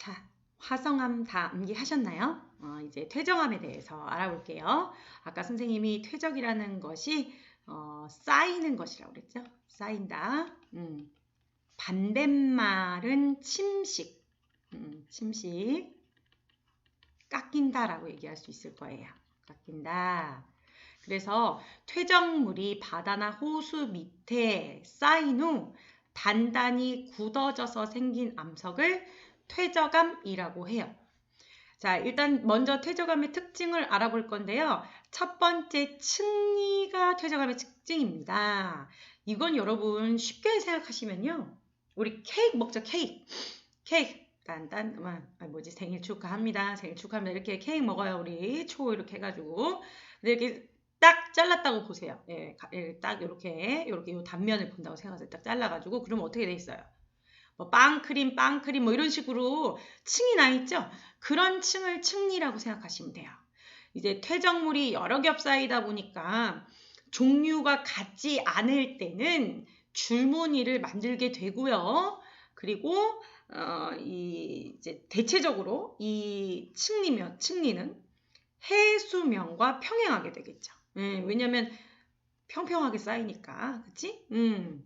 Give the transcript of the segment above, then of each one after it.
자, 화성암 다 암기하셨나요? 이제 퇴적암에 대해서 알아볼게요. 아까 선생님이 퇴적이라는 것이 쌓이는 것이라고 그랬죠? 쌓인다. 반대말은 침식. 침식. 깎인다라고 얘기할 수 있을 거예요. 깎인다. 그래서 퇴적물이 바다나 호수 밑에 쌓인 후 단단히 굳어져서 생긴 암석을 퇴적암이라고 해요. 자, 일단 먼저 퇴적암의 특징을 알아볼 건데요. 첫 번째, 층리가 퇴적암의 특징입니다. 이건 여러분 쉽게 생각하시면요. 우리 케이크 먹죠, 케이크. 케이크. 뭐지, 생일 축하합니다. 생일 축하합니다. 이렇게 케이크 먹어요, 우리. 초 이렇게 해가지고. 이렇게 딱 잘랐다고 보세요. 예, 딱 이렇게 요 단면을 본다고 생각하세요. 딱 잘라가지고. 그러면 어떻게 돼 있어요? 뭐 빵크림 뭐 이런 식으로 층이 나 있죠? 그런 층을 층리라고 생각하시면 돼요. 이제 퇴적물이 여러 겹 쌓이다 보니까 종류가 같지 않을 때는 줄무늬를 만들게 되고요. 그리고 이제 대체적으로 이 층리는 해수면과 평행하게 되겠죠. 왜냐면 평평하게 쌓이니까, 그치?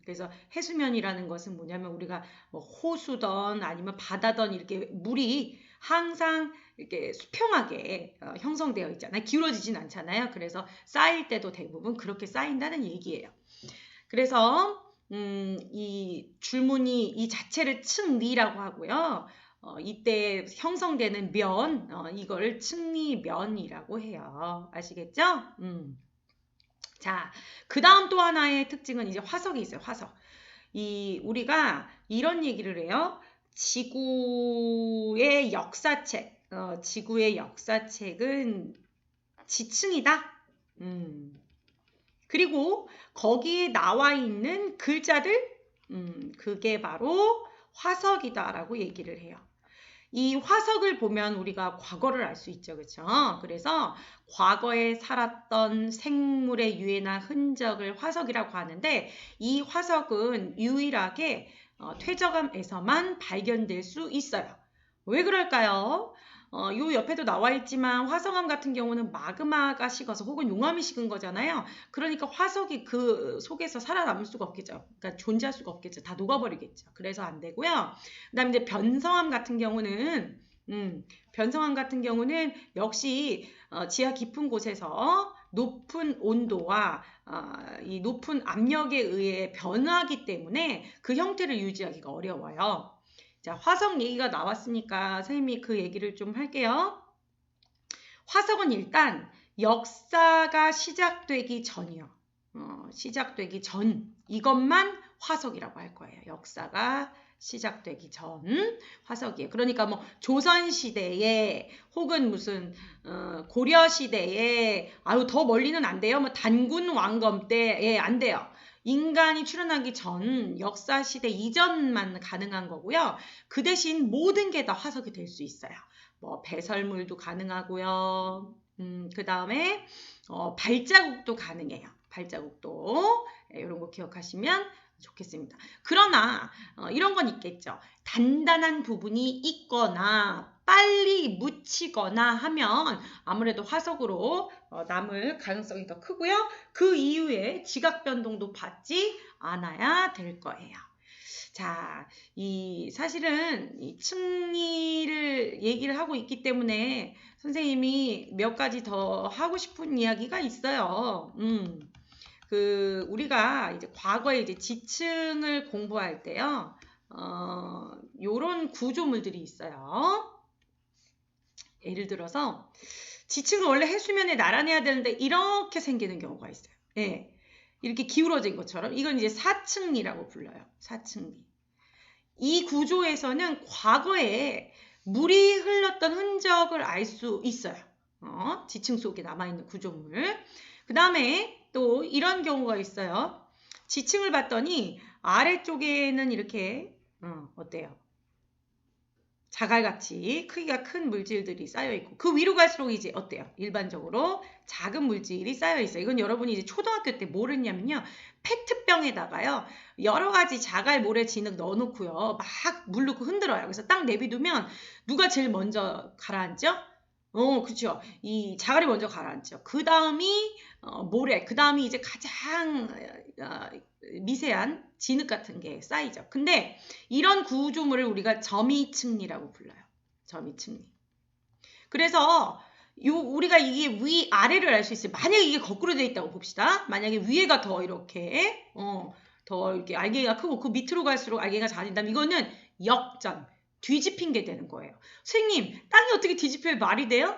그래서 해수면이라는 것은 뭐냐면 우리가 뭐 호수든 아니면 바다든 이렇게 물이 항상 이렇게 수평하게 형성되어 있잖아요. 기울어지진 않잖아요. 그래서 쌓일 때도 대부분 그렇게 쌓인다는 얘기예요. 그래서 이 줄무늬 이 자체를 층리라고 하고요. 이때 형성되는 면, 이걸 층리면이라고 해요. 아시겠죠? 자, 그 다음 또 하나의 특징은 이제 화석이 있어요. 화석. 우리가 이런 얘기를 해요. 지구의 역사책은 지층이다. 그리고 거기에 나와 있는 글자들, 그게 바로 화석이다라고 얘기를 해요. 이 화석을 보면 우리가 과거를 알 수 있죠. 그렇죠? 그래서 과거에 살았던 생물의 유해나 흔적을 화석이라고 하는데 이 화석은 유일하게 퇴적암에서만 발견될 수 있어요. 왜 그럴까요? 요 옆에도 나와 있지만 화성암 같은 경우는 마그마가 식어서 혹은 용암이 식은 거잖아요. 그러니까 화석이 그 속에서 살아남을 수가 없겠죠. 그러니까 존재할 수가 없겠죠. 다 녹아버리겠죠. 그래서 안 되고요. 그다음에 이제 변성암 같은 경우는 역시 지하 깊은 곳에서 높은 온도와 이 높은 압력에 의해 변하기 때문에 그 형태를 유지하기가 어려워요. 자, 화석 얘기가 나왔으니까 선생님이 그 얘기를 좀 할게요. 화석은 일단 역사가 시작되기 전이요. 시작되기 전 이것만 화석이라고 할 거예요. 역사가 시작되기 전 화석이에요. 그러니까 뭐 조선시대에 혹은 무슨 고려시대에 더 멀리는 안 돼요. 뭐 단군 왕검 때에 안 돼요. 인간이 출현하기 전 역사시대 이전만 가능한 거고요. 그 대신 모든 게 다 화석이 될 수 있어요. 뭐 배설물도 가능하고요. 그 다음에 발자국도 가능해요. 발자국도 이런 거 기억하시면 좋겠습니다. 그러나 이런 건 있겠죠. 단단한 부분이 있거나 빨리 묻히거나 하면 아무래도 화석으로 남을 가능성이 더 크고요. 그 이후에 지각 변동도 받지 않아야 될 거예요. 자, 사실은 이 층리를 얘기를 하고 있기 때문에 선생님이 몇 가지 더 하고 싶은 이야기가 있어요. 우리가 이제 과거에 이제 지층을 공부할 때요, 요런 구조물들이 있어요. 예를 들어서, 지층은 원래 해수면에 나란해야 되는데, 이렇게 생기는 경우가 있어요. 예. 이렇게 기울어진 것처럼. 이건 이제 사층리라고 불러요. 사층리. 이 구조에서는 과거에 물이 흘렀던 흔적을 알 수 있어요. 지층 속에 남아있는 구조물. 그 다음에 또 이런 경우가 있어요. 지층을 봤더니 아래쪽에는 이렇게 어때요? 자갈같이 크기가 큰 물질들이 쌓여 있고 그 위로 갈수록 이제 어때요? 일반적으로 작은 물질이 쌓여 있어요. 이건 여러분이 이제 초등학교 때 뭘 했냐면요. 페트병에다가요. 여러 가지 자갈, 모래, 진흙 넣어놓고요. 막 물 넣고 흔들어요. 그래서 딱 내비두면 누가 제일 먼저 가라앉죠? 그쵸. 이 자갈이 먼저 가라앉죠. 그 다음이 모래, 그 다음이 이제 가장 미세한 진흙 같은 게 쌓이죠. 근데 이런 구조물을 우리가 점이층리라고 불러요. 점이층리. 그래서 우리가 이게 위아래를 알 수 있어요. 만약에 이게 거꾸로 되어 있다고 봅시다. 만약에 위에가 더 이렇게 더 이렇게 알갱이가 크고 그 밑으로 갈수록 알갱이가 작아진다면 이거는 역전, 뒤집힌 게 되는 거예요. 선생님, 땅이 어떻게 뒤집혀야 말이 돼요?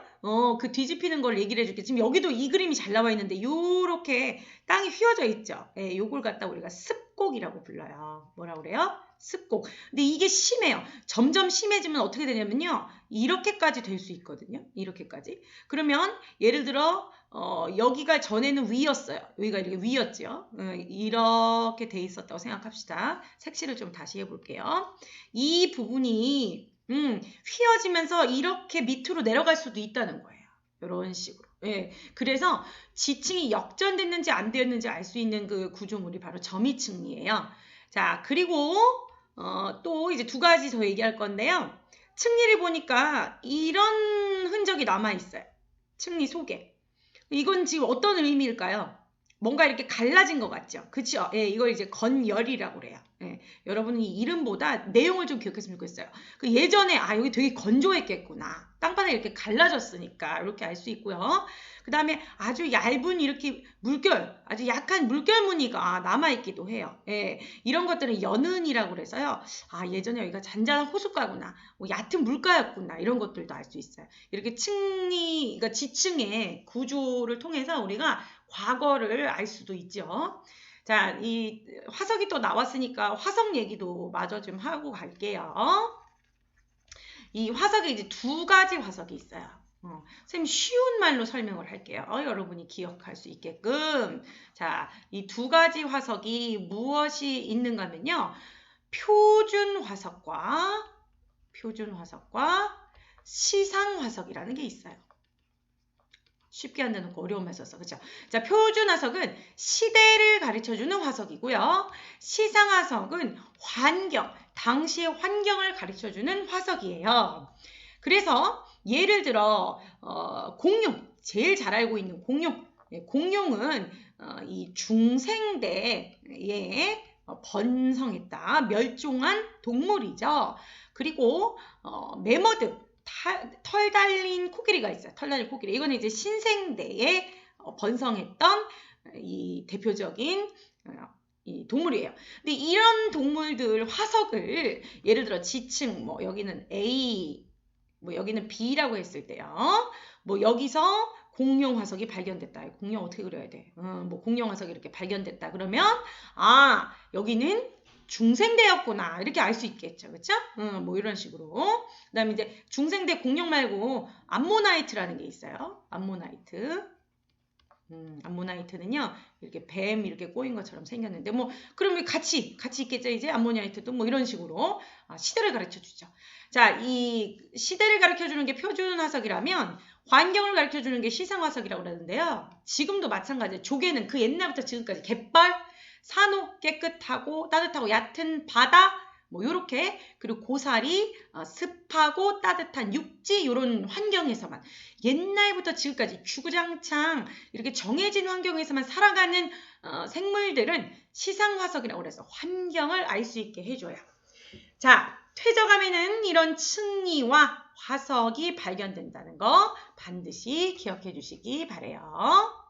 그 뒤집히는 걸 얘기를 해줄게. 지금 여기도 이 그림이 잘 나와 있는데 요렇게 땅이 휘어져 있죠. 예, 요걸 갖다 우리가 습곡이라고 불러요. 뭐라고 그래요? 습곡. 근데 이게 심해요. 점점 심해지면 어떻게 되냐면요. 이렇게까지 될 수 있거든요. 이렇게까지. 그러면 예를 들어 여기가 전에는 위였어요. 여기가 이렇게 위였죠. 이렇게 돼 있었다고 생각합시다. 색칠을 좀 다시 해볼게요. 이 부분이 휘어지면서 이렇게 밑으로 내려갈 수도 있다는 거예요. 이런 식으로. 예, 그래서 지층이 역전됐는지 안 되었는지 알 수 있는 그 구조물이 바로 점이층리예요. 자, 그리고 또 이제 두 가지 더 얘기할 건데요. 층리를 보니까 이런 흔적이 남아있어요. 층리 속에. 이건 지금 어떤 의미일까요? 뭔가 이렇게 갈라진 것 같죠? 그쵸? 예, 이걸 이제 건열이라고 그래요. 예, 여러분은 이 이름보다 내용을 좀 기억했으면 좋겠어요. 그 예전에 여기 되게 건조했겠구나. 땅바닥이 이렇게 갈라졌으니까 이렇게 알 수 있고요. 그 다음에 아주 얇은 이렇게 물결, 아주 약한 물결 무늬가 남아있기도 해요. 예, 이런 것들은 연은이라고 그래서요. 예전에 여기가 잔잔한 호숫가구나. 뭐 얕은 물가였구나. 이런 것들도 알 수 있어요. 이렇게 그러니까 지층의 구조를 통해서 우리가 과거를 알 수도 있죠. 자, 이 화석이 또 나왔으니까 화석 얘기도 마저 좀 하고 갈게요. 이 화석에 이제 두 가지 화석이 있어요. 선생님 쉬운 말로 설명을 할게요. 여러분이 기억할 수 있게끔. 자, 이 두 가지 화석이 무엇이 있는가 하면요. 표준 화석과 시상 화석이라는 게 있어요. 쉽게 안 되는 거 어려운 말 썼어. 그죠? 자, 표준 화석은 시대를 가르쳐주는 화석이고요. 시상 화석은 당시의 환경을 가르쳐주는 화석이에요. 그래서 예를 들어 공룡, 제일 잘 알고 있는 공룡. 공룡은 이 중생대에 번성했다. 멸종한 동물이죠. 그리고 매머드, 털 달린 코끼리가 있어요. 털 달린 코끼리. 이거는 이제 신생대에 번성했던 이 대표적인 이 동물이에요. 근데 이런 동물들 화석을 예를 들어 지층, 뭐 여기는 A, 뭐 여기는 B라고 했을 때요. 뭐 여기서 공룡 화석이 발견됐다. 공룡 어떻게 그려야 돼? 뭐 공룡 화석이 이렇게 발견됐다. 그러면 여기는 중생대였구나. 이렇게 알 수 있겠죠. 그렇죠? 뭐 이런 식으로. 그다음에 이제 중생대 공룡 말고 암모나이트라는 게 있어요. 암모나이트. 암모나이트는요. 이렇게 뱀 이렇게 꼬인 것처럼 생겼는데 뭐 그러면 같이 있겠죠. 이제 암모나이트도 뭐 이런 식으로 시대를 가르쳐 주죠. 자, 이 시대를 가르쳐 주는 게 표준 화석이라면 환경을 가르쳐 주는 게 시상 화석이라고 그러는데요. 지금도 마찬가지예요. 조개는 그 옛날부터 지금까지 갯벌, 산호, 깨끗하고 따뜻하고 얕은 바다 뭐 요렇게 그리고 고사리, 습하고 따뜻한 육지 이런 환경에서만 옛날부터 지금까지 주구장창 이렇게 정해진 환경에서만 살아가는 생물들은 시상화석이라고 그래서 환경을 알 수 있게 해줘요. 자, 퇴적암에는 이런 층리와 화석이 발견된다는 거 반드시 기억해 주시기 바래요.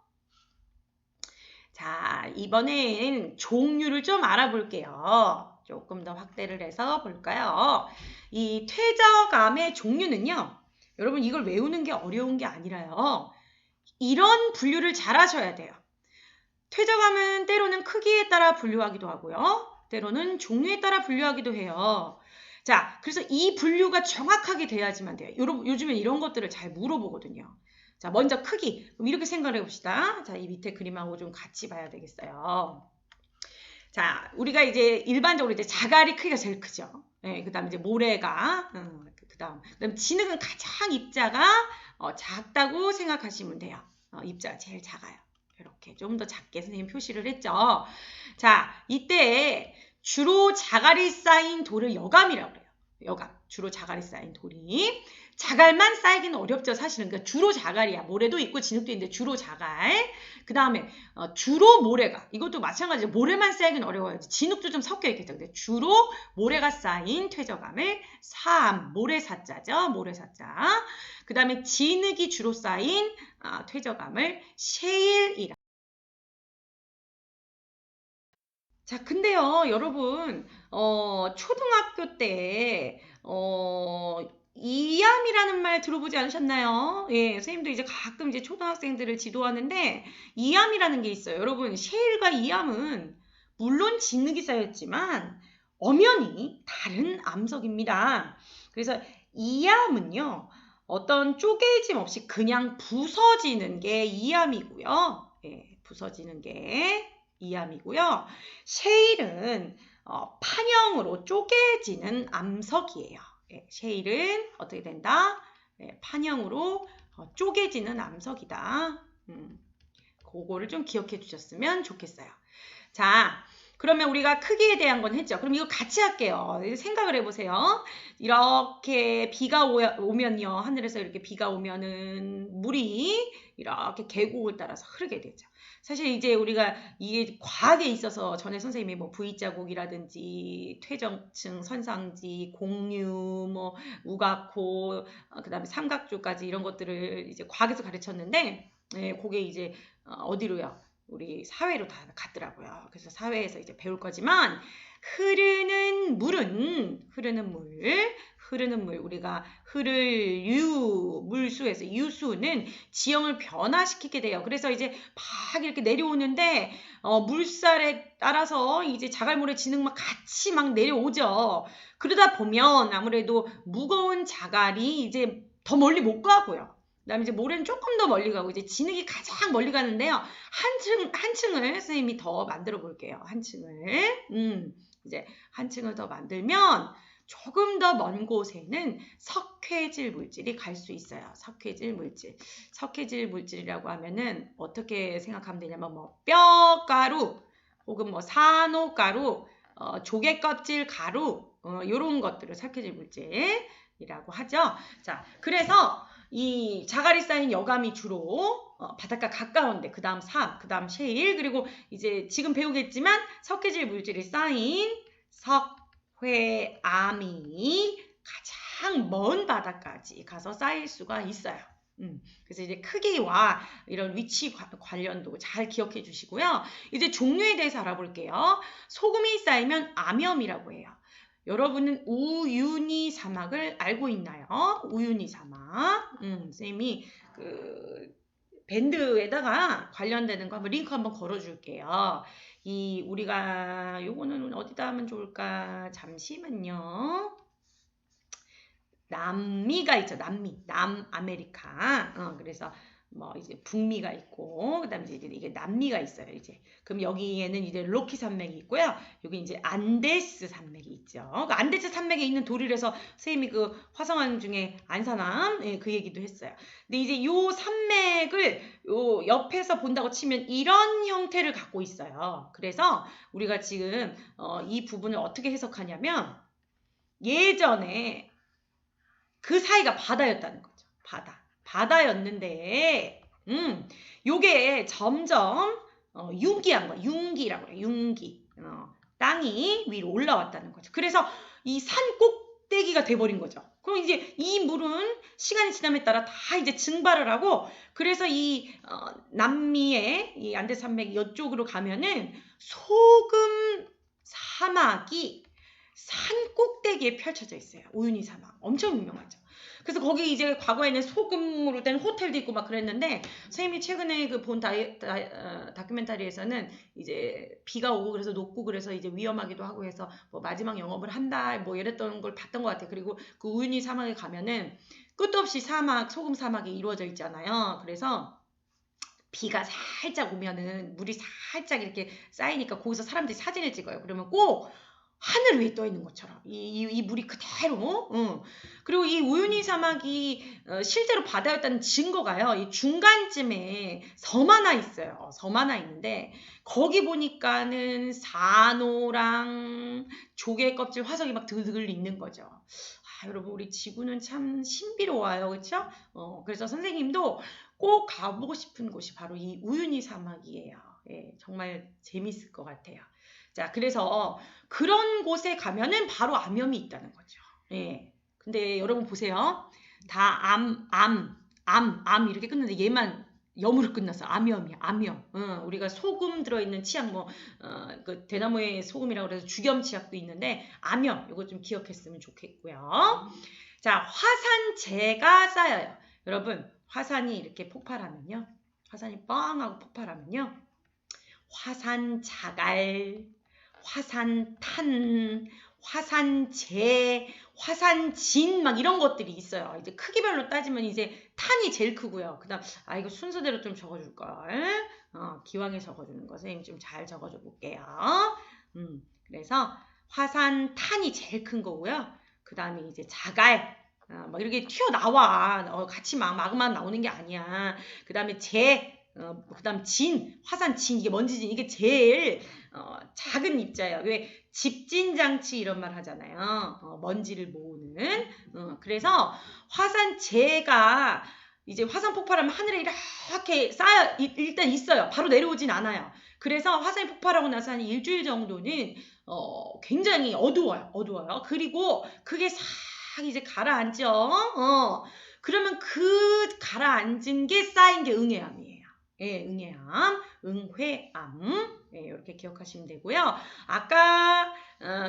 자, 이번엔 종류를 좀 알아볼게요. 조금 더 확대를 해서 볼까요? 이 퇴적암의 종류는요. 여러분 이걸 외우는 게 어려운 게 아니라요. 이런 분류를 잘 하셔야 돼요. 퇴적암은 때로는 크기에 따라 분류하기도 하고요. 때로는 종류에 따라 분류하기도 해요. 자, 그래서 이 분류가 정확하게 돼야지만 돼요. 요즘엔 이런 것들을 잘 물어보거든요. 자, 먼저 크기. 그럼 이렇게 생각을 해봅시다. 자, 이 밑에 그림하고 좀 같이 봐야 되겠어요. 자, 우리가 이제 일반적으로 이제 자갈이 크기가 제일 크죠. 그다음 이제 모래가, 그다음 진흙은 가장 입자가 작다고 생각하시면 돼요. 입자가 제일 작아요. 이렇게 좀 더 작게 선생님 표시를 했죠. 자, 이때 주로 자갈이 쌓인 돌을 여감이라고 그래요. 여감. 주로 자갈이 쌓인 돌이. 자갈만 쌓이기는 어렵죠, 사실은. 그러니까 주로 자갈이야. 모래도 있고 진흙도 있는데 주로 자갈. 그 다음에 주로 모래가. 이것도 마찬가지로 모래만 쌓이기는 어려워요. 진흙도 좀 섞여 있겠죠. 근데 주로 모래가 쌓인 퇴적암을 사암, 모래사자죠. 모래사자. 그 다음에 진흙이 주로 쌓인 퇴적암을 셰일이라. 자, 근데요, 여러분, 초등학교 때, 이암이라는 말 들어보지 않으셨나요? 예, 선생님도 이제 가끔 이제 초등학생들을 지도하는데, 이암이라는 게 있어요. 여러분, 셰일과 이암은 물론 진흙이 쌓였지만, 엄연히 다른 암석입니다. 그래서 이암은요, 어떤 쪼개짐 없이 그냥 부서지는 게 이암이고요. 예, 부서지는 게 이암이고요. 셰일은 판형으로 쪼개지는 암석이에요. 예, 셰일은 어떻게 된다? 예, 판형으로 쪼개지는 암석이다. 그거를 좀 기억해 주셨으면 좋겠어요. 자, 그러면 우리가 크기에 대한 건 했죠. 그럼 이거 같이 할게요. 생각을 해보세요. 이렇게 비가 오면요. 하늘에서 이렇게 비가 오면은 물이 이렇게 계곡을 따라서 흐르게 되죠. 사실 이제 우리가 이게 과학에 있어서 전에 선생님이 뭐 V자국이라든지 퇴적층, 선상지, 공유, 뭐 우각호, 그다음에 삼각조까지 이런 것들을 이제 과학에서 가르쳤는데, 그게 이제 어디로요? 우리 사회로 다 갔더라고요. 그래서 사회에서 이제 배울 거지만 흐르는 물, 우리가 흐를 물수에서 유수는 지형을 변화시키게 돼요. 그래서 이제 막 이렇게 내려오는데 물살에 따라서 이제 자갈모래 진흙 막 같이 막 내려오죠. 그러다 보면 아무래도 무거운 자갈이 이제 더 멀리 못 가고요. 그다음에 이제 모래는 조금 더 멀리 가고 이제 진흙이 가장 멀리 가는데요. 한 층을 선생님이 더 만들어 볼게요. 한 층을. 이제 한 층을 더 만들면 조금 더 먼 곳에는 석회질 물질이 갈 수 있어요. 석회질 물질이라고 하면은 어떻게 생각하면 되냐면 뭐 뼈가루 혹은 뭐 산호가루, 조개 껍질 가루 이런 것들을 석회질 물질이라고 하죠. 자, 그래서 이 자갈이 쌓인 여감이 주로 바닷가 가까운데 그 다음 산, 그 다음 셰일, 그리고 이제 지금 배우겠지만 석회질 물질이 쌓인 석회암이 가장 먼 바다까지 가서 쌓일 수가 있어요. 그래서 이제 크기와 이런 위치 관련도 잘 기억해 주시고요. 이제 종류에 대해서 알아볼게요. 소금이 쌓이면 암염이라고 해요. 여러분은 우유니 사막을 알고 있나요? 우유니 사막. 선생님이 그 밴드에다가 관련되는 거 한번 링크 한번 걸어줄게요. 우리가 요거는 어디다 하면 좋을까? 잠시만요. 남미가 있죠. 남아메리카. 그래서 뭐 이제 북미가 있고 그다음에 이제 이게 남미가 있어요. 이제 그럼 여기에는 이제 로키 산맥이 있고요. 여기 이제 안데스 산맥이 있죠. 그 안데스 산맥에 있는 돌이라서 선생님이 그 화성암 중에 안산암 그 얘기도 했어요. 근데 이제 요 산맥을 요 옆에서 본다고 치면 이런 형태를 갖고 있어요. 그래서 우리가 지금 이 부분을 어떻게 해석하냐면 예전에 그 사이가 바다였다는 거죠. 바다였는데, 요게 점점 융기한 거야. 융기라고 그래. 융기. 땅이 위로 올라왔다는 거죠. 그래서 이 산 꼭대기가 돼버린 거죠. 그럼 이제 이 물은 시간이 지남에 따라 다 이제 증발을 하고, 그래서 이 남미의 이 안데산맥 이쪽으로 가면은 소금 사막이 산 꼭대기에 펼쳐져 있어요. 우유니 사막. 엄청 유명하죠. 그래서 거기 이제 과거에는 소금으로 된 호텔도 있고 막 그랬는데 선생님이 최근에 그 본 다큐멘터리에서는 이제 비가 오고 그래서 녹고 그래서 이제 위험하기도 하고 해서 뭐 마지막 영업을 한다 뭐 이랬던 걸 봤던 것 같아요. 그리고 그 우유니 사막에 가면은 끝도 없이 소금 사막이 이루어져 있잖아요. 그래서 비가 살짝 오면은 물이 살짝 이렇게 쌓이니까 거기서 사람들이 사진을 찍어요. 그러면 꼭 하늘 위에 떠 있는 것처럼 이 물이 그대로. 그리고 이 우유니 사막이 실제로 바다였다는 증거가요. 이 중간쯤에 섬 하나 있어요. 섬 하나 있는데 거기 보니까는 산호랑 조개 껍질 화석이 막 드글드글 있는 거죠. 여러분 우리 지구는 참 신비로워요. 그렇죠? 그래서 선생님도 꼭 가보고 싶은 곳이 바로 이 우유니 사막이에요. 예, 정말 재밌을 것 같아요. 자, 그래서 그런 곳에 가면은 바로 암염이 있다는 거죠. 예. 근데 여러분 보세요. 다 암 이렇게 끝났는데 얘만 염으로 끝났어. 암염이야, 암염. 우리가 소금 들어있는 치약, 그 대나무의 소금이라고 해서 주겸치약도 있는데, 암염, 이거 좀 기억했으면 좋겠고요. 자, 화산재가 쌓여요. 여러분, 화산이 이렇게 폭발하면요. 화산이 뻥 하고 폭발하면요. 화산자갈, 화산탄, 화산재, 화산진 막 이런 것들이 있어요. 이제 크기별로 따지면 이제 탄이 제일 크고요. 그다음 이거 순서대로 좀 적어줄 걸. 기왕에 적어주는 거 선생님 좀 잘 적어줘 볼게요. 그래서 화산탄이 제일 큰 거고요. 그다음에 이제 자갈. 막 이렇게 튀어나와. 같이 마그마 나오는 게 아니야. 그다음에 그다음 화산진, 이게 먼지진, 이게 제일 작은 입자예요. 왜 집진장치 이런 말 하잖아요. 먼지를 모으는. 그래서 화산재가 이제 화산 폭발하면 하늘에 이렇게 쌓여 일단 있어요. 바로 내려오진 않아요. 그래서 화산이 폭발하고 나서 한 일주일 정도는 굉장히 어두워요. 그리고 그게 싹 이제 가라앉죠. 그러면 그 가라앉은 게 쌓인 게 응해암이에요. 예, 응해암, 응회암. 예, 이렇게 기억하시면 되고요. 아까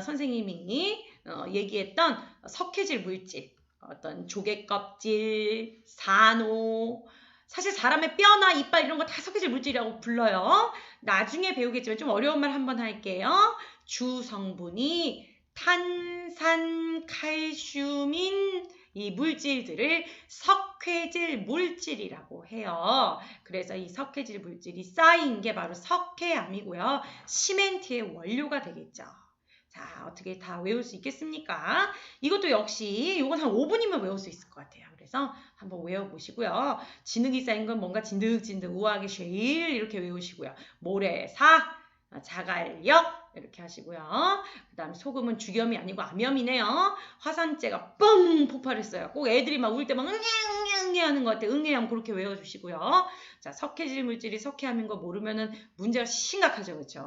선생님이 얘기했던 석회질 물질, 어떤 조개 껍질, 산호, 사실 사람의 뼈나 이빨 이런 거 다 석회질 물질이라고 불러요. 나중에 배우겠지만 좀 어려운 말 한번 할게요. 주 성분이 탄산, 칼슘인 이 물질들을 석회질 물질이라고 해요. 그래서 이 석회질 물질이 쌓인 게 바로 석회암이고요. 시멘트의 원료가 되겠죠. 자, 어떻게 다 외울 수 있겠습니까? 이것도 역시 이건 한 5분이면 외울 수 있을 것 같아요. 그래서 한번 외워보시고요. 진흙이 쌓인 건 뭔가 진득진득 우아하게 쉐일 이렇게 외우시고요. 모래사, 자갈력 이렇게 하시고요. 그 다음에 소금은 주겸이 아니고 암염이네요. 화산재가 뻥 폭발했어요. 꼭 애들이 막 울 때 막 응애 하는 것 같아요. 응애함 그렇게 외워주시고요. 자, 석회질 물질이 석회암인 거 모르면은 문제가 심각하죠. 그렇죠?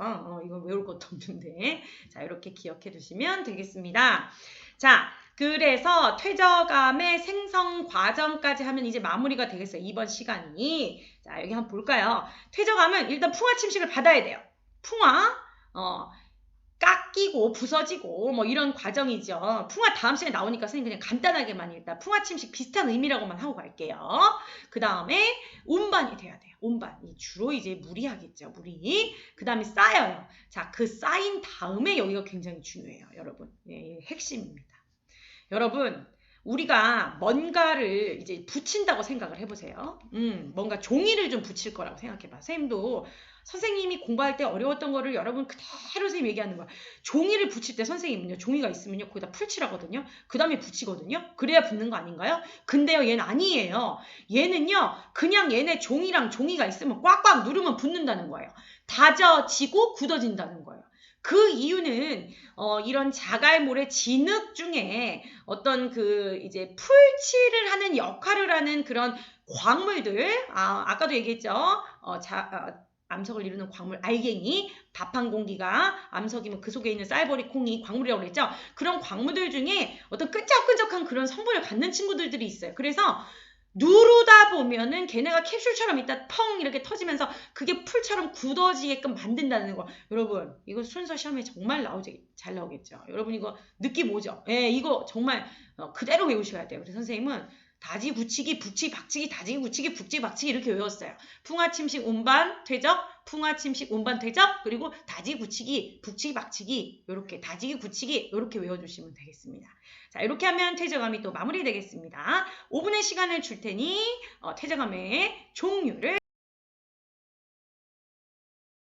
이거 외울 것도 없는데. 자, 이렇게 기억해 두시면 되겠습니다. 자, 그래서 퇴적암의 생성 과정까지 하면 이제 마무리가 되겠어요. 이번 시간이. 자, 여기 한번 볼까요? 퇴적암은 일단 풍화 침식을 받아야 돼요. 풍화, 깎이고 부서지고 뭐 이런 과정이죠. 풍화 다음 시간에 나오니까 선생님 그냥 간단하게만 일단 풍화 침식 비슷한 의미라고만 하고 갈게요. 그 다음에 운반이 돼야 돼요. 운반이 주로 이제 물이 하겠죠. 물이. 그 다음에 쌓여요. 자, 그 쌓인 다음에 여기가 굉장히 중요해요. 여러분. 예, 핵심입니다. 여러분, 우리가 뭔가를 이제 붙인다고 생각을 해보세요. 뭔가 종이를 좀 붙일 거라고 생각해봐. 선생님도 선생님이 공부할 때 어려웠던 거를 여러분 그대로 선생님 얘기하는 거야. 종이를 붙일 때 선생님은요. 종이가 있으면요. 거기다 풀칠하거든요. 그 다음에 붙이거든요. 그래야 붙는 거 아닌가요? 근데요. 얘는 아니에요. 얘는요. 그냥 얘네 종이랑 종이가 있으면 꽉꽉 누르면 붙는다는 거예요. 다져지고 굳어진다는 거예요. 그 이유는 이런 자갈모래 진흙 중에 어떤 그 이제 풀칠을 하는 역할을 하는 그런 광물들, 아까도 얘기했죠. 암석을 이루는 광물, 알갱이, 밥 한 공기가 암석이면 그 속에 있는 쌀벌이 콩이 광물이라고 그랬죠. 그런 광물들 중에 어떤 끈적끈적한 그런 성분을 갖는 친구들이 있어요. 그래서 누르다 보면은 걔네가 캡슐처럼 이따 펑 이렇게 터지면서 그게 풀처럼 굳어지게끔 만든다는 거. 여러분, 이거 순서 시험에 정말 잘 나오겠죠. 여러분 이거 느낌 오죠? 예, 이거 정말 그대로 외우셔야 돼요. 그래서 선생님은 다지, 굳히기, 북치기, 박치기, 다지기, 굳히기, 북치기, 박치기 이렇게 외웠어요. 풍화, 침식, 운반, 퇴적, 풍화, 침식, 운반, 퇴적, 그리고 다지, 굳히기, 북치기, 박치기 이렇게 다지기, 굳히기 이렇게 외워주시면 되겠습니다. 자, 이렇게 하면 퇴적암이 또 마무리되겠습니다. 5분의 시간을 줄 테니 퇴적암의 종류를